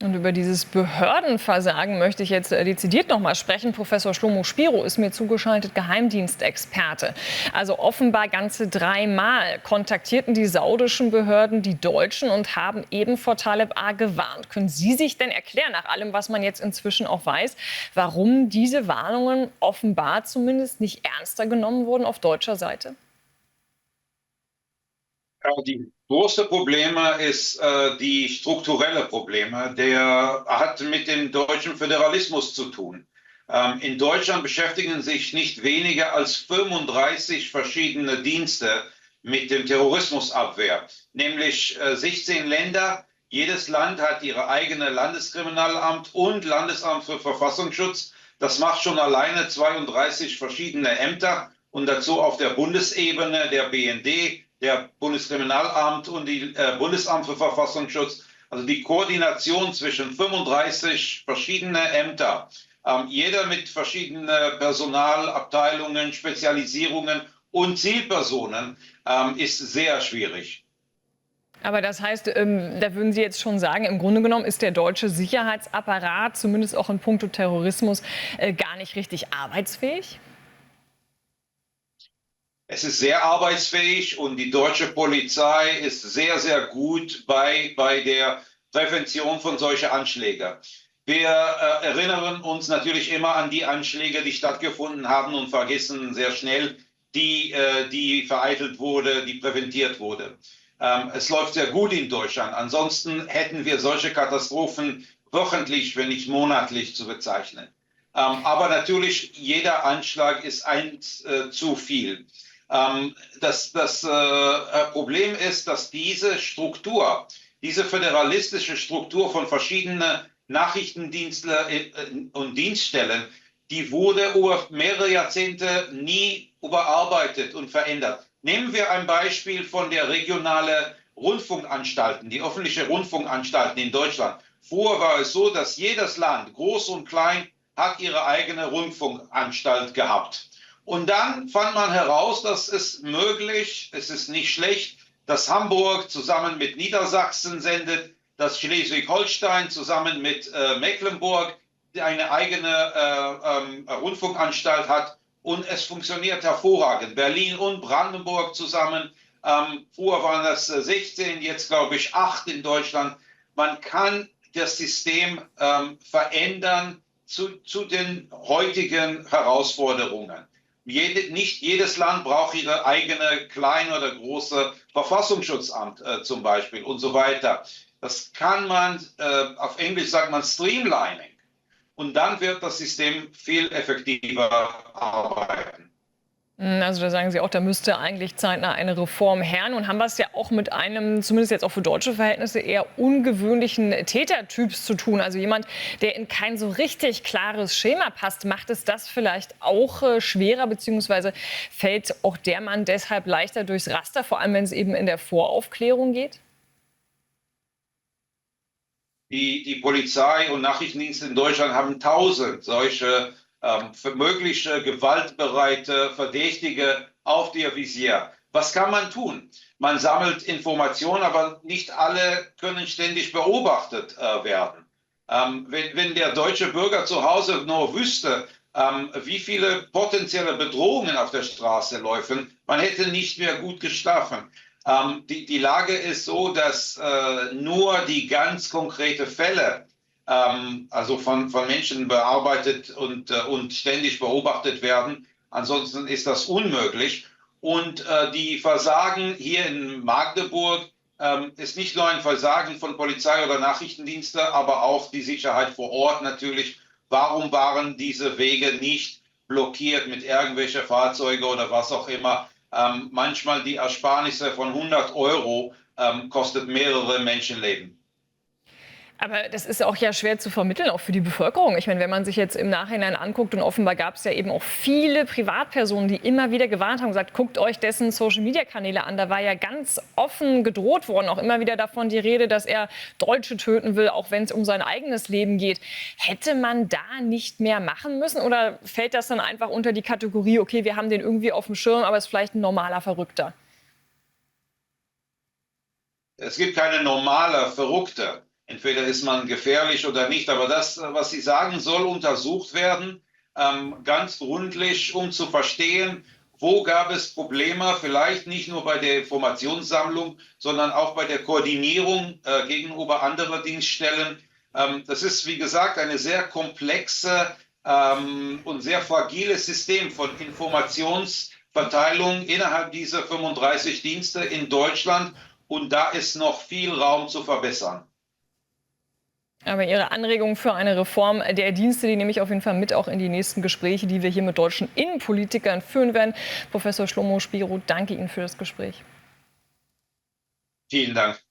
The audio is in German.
Und über dieses Behördenversagen möchte ich jetzt dezidiert noch mal sprechen. Professor Shlomo Spiro ist mir zugeschaltet, Geheimdienstexperte. Also offenbar ganze 3 Mal kontaktierten die saudischen Behörden die Deutschen und haben eben vor Taleb A gewarnt. Können Sie sich denn erklären, nach allem, was man jetzt inzwischen auch weiß, warum diese Warnungen offenbar zumindest nicht ernster genommen wurden auf deutscher Seite? Die große Probleme ist die strukturelle Probleme. Der hat mit dem deutschen Föderalismus zu tun. In Deutschland beschäftigen sich nicht weniger als 35 verschiedene Dienste mit dem Terrorismusabwehr, nämlich 16 Länder. Jedes Land hat ihre eigene Landeskriminalamt und Landesamt für Verfassungsschutz. Das macht schon alleine 32 verschiedene Ämter und dazu auf der Bundesebene der BND, der Bundeskriminalamt und die Bundesamt für Verfassungsschutz, also die Koordination zwischen 35 verschiedene Ämter, jeder mit verschiedenen Personalabteilungen, Spezialisierungen und Zielpersonen, ist sehr schwierig. Aber das heißt, da würden Sie jetzt schon sagen, im Grunde genommen ist der deutsche Sicherheitsapparat, zumindest auch in puncto Terrorismus, gar nicht richtig arbeitsfähig? Es ist sehr arbeitsfähig und die deutsche Polizei ist sehr, sehr gut bei der Prävention von solchen Anschlägen. Wir erinnern uns natürlich immer an die Anschläge, die stattgefunden haben und vergessen sehr schnell die vereitelt wurde, die präventiert wurde. Es läuft sehr gut in Deutschland. Ansonsten hätten wir solche Katastrophen wöchentlich, wenn nicht monatlich zu bezeichnen. Aber natürlich, jeder Anschlag ist eins zu viel. Das Problem ist, dass diese Struktur, diese föderalistische Struktur von verschiedenen Nachrichtendiensten und Dienststellen, die wurde über mehrere Jahrzehnte nie überarbeitet und verändert. Nehmen wir ein Beispiel von der regionalen Rundfunkanstalten, die öffentlichen Rundfunkanstalten in Deutschland. Vorher war es so, dass jedes Land, groß und klein, hat ihre eigene Rundfunkanstalt gehabt. Und dann fand man heraus, dass es möglich, es ist nicht schlecht, dass Hamburg zusammen mit Niedersachsen sendet, dass Schleswig-Holstein zusammen mit Mecklenburg eine eigene Rundfunkanstalt hat und es funktioniert hervorragend. Berlin und Brandenburg zusammen, früher waren das 16, jetzt glaube ich 8 in Deutschland. Man kann das System verändern zu den heutigen Herausforderungen. Nicht jedes Land braucht ihre eigene kleine oder große Verfassungsschutzamt zum Beispiel und so weiter. Das kann man, auf Englisch sagt man Streamlining. Und dann wird das System viel effektiver arbeiten. Also da sagen Sie auch, da müsste eigentlich zeitnah eine Reform her. Nun haben wir es ja auch mit einem, zumindest jetzt auch für deutsche Verhältnisse, eher ungewöhnlichen Tätertyps zu tun. Also jemand, der in kein so richtig klares Schema passt. Macht es das vielleicht auch schwerer, beziehungsweise fällt auch der Mann deshalb leichter durchs Raster, vor allem wenn es eben in der Voraufklärung geht? Die Polizei und Nachrichtendienste in Deutschland haben 1000 solche mögliche gewaltbereite Verdächtige auf der Visier. Was kann man tun? Man sammelt Informationen, aber nicht alle können ständig beobachtet werden. Wenn der deutsche Bürger zu Hause nur wüsste, wie viele potenzielle Bedrohungen auf der Straße laufen, man hätte nicht mehr gut geschlafen. Die Lage ist so, dass nur die ganz konkreten Fälle, also von Menschen bearbeitet und ständig beobachtet werden. Ansonsten ist das unmöglich. Und die Versagen hier in Magdeburg ist nicht nur ein Versagen von Polizei oder Nachrichtendienste, aber auch die Sicherheit vor Ort natürlich. Warum waren diese Wege nicht blockiert mit irgendwelchen Fahrzeugen oder was auch immer? Manchmal die Ersparnisse von 100 € kostet mehrere Menschenleben. Aber das ist auch ja schwer zu vermitteln, auch für die Bevölkerung. Ich meine, wenn man sich jetzt im Nachhinein anguckt, und offenbar gab es ja eben auch viele Privatpersonen, die immer wieder gewarnt haben, gesagt, guckt euch dessen Social-Media-Kanäle an. Da war ja ganz offen gedroht worden, auch immer wieder davon die Rede, dass er Deutsche töten will, auch wenn es um sein eigenes Leben geht. Hätte man da nicht mehr machen müssen oder fällt das dann einfach unter die Kategorie, okay, wir haben den irgendwie auf dem Schirm, aber ist vielleicht ein normaler Verrückter? Es gibt keine normale Verrückte. Entweder ist man gefährlich oder nicht, aber das, was Sie sagen, soll untersucht werden, ganz gründlich, um zu verstehen, wo gab es Probleme, vielleicht nicht nur bei der Informationssammlung, sondern auch bei der Koordinierung gegenüber anderen Dienststellen. Das ist, wie gesagt, eine sehr komplexe und sehr fragiles System von Informationsverteilung innerhalb dieser 35 Dienste in Deutschland. Und da ist noch viel Raum zu verbessern. Aber Ihre Anregung für eine Reform der Dienste, die nehme ich auf jeden Fall mit auch in die nächsten Gespräche, die wir hier mit deutschen Innenpolitikern führen werden. Professor Shlomo Spiro, danke Ihnen für das Gespräch. Vielen Dank.